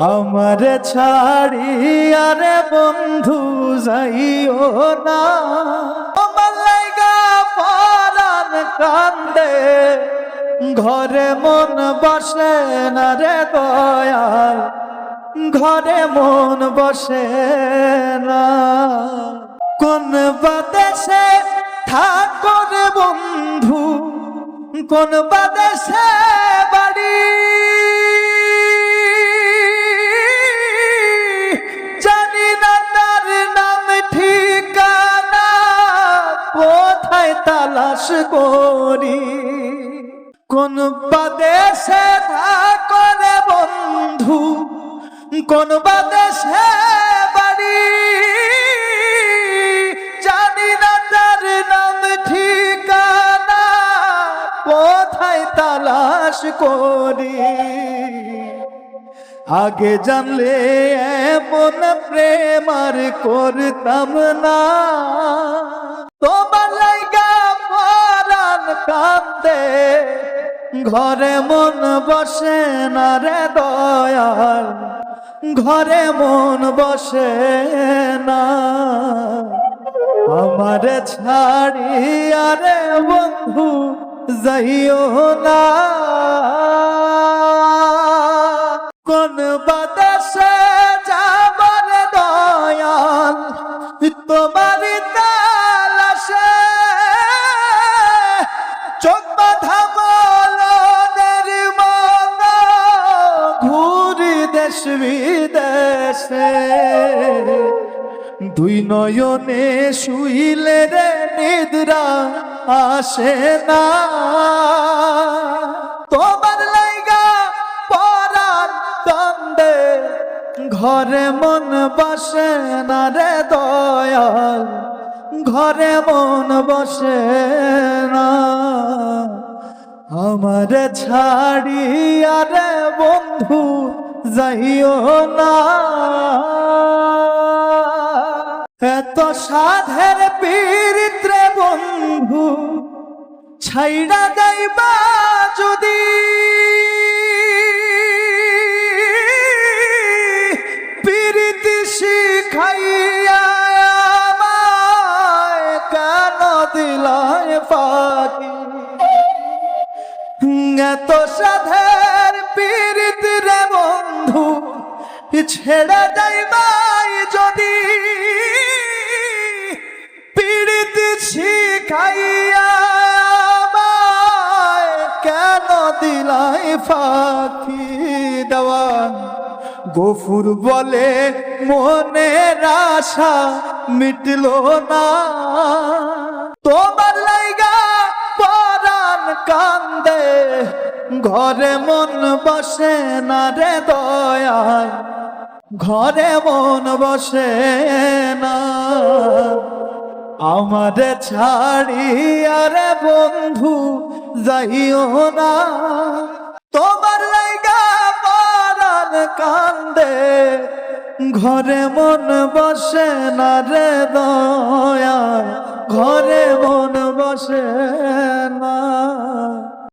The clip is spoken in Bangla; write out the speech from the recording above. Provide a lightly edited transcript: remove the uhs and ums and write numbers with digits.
আমার ছাড়িয়া রে বন্ধু যাইও না, আমার লাইগা পরাণ কান্দে, ঘরে মন বসে না রে দয়াল, ঘরে মন বসে না। কোন বাদেশে থাকো রে বন্ধু, কোন বাদেশে বাড়ি, জানি না তার নাম ঠিকানা, কোথায় তালাশ করি। কোন বাদেশে থাকো রে বন্ধু, কোন বাদেশে বাড়ি, জানি না তার নাম ঠিকানা, কোথায় তালাশ করি। আগে জানলে এমন প্রেম আর করতাম না, তোমার লাইগা পরাণ কান্দে, ঘরে মন বসে না রে দয়াল, ঘরে মন বসে না। আমার ছাড়িয়া রে বন্ধু যাইও না, কোন বাতাসে যাবার দয়াল, তোমার তালাশে চোখ বাঁধা বলনের মতো ঘুরি দেশ বিদেশে। দুই নয়নে শুইলে রে নিদ্রা আসে না, তোমার লাইগা পরাণ কান্দে, ঘরে মন বসে না রে দয়াল, ঘরে মন বসে না। আমার ছাড়িয়া রে বন্ধু যাইও না, এত সাধের পীড়িত রে বন্ধু ছাইড়া যাইবা যদি, পীড়িত শিখাইয়া আমায় কেন দিলায় ফাঁকি। এত সাধের পীড়িত রে বন্ধু ছেড়ে যাইবাই যদি, পীড়িত শিখাইয়া আমায় কেন দিলাই ফাঁকি। দেওয়ান গফুর বলে মনের আশা মিটল না, তোমার লাইগা পরাণ কান্দে, ঘরে মন বসে না রে দয়াল, ঘরে মন বসে না। আমার ছাড়িয়া রে বন্ধু যাইও না, তোমার লাইগা পরাণ কান্দে, ঘরে মন বসে না রে দয়াল, ঘরে মন বসে না।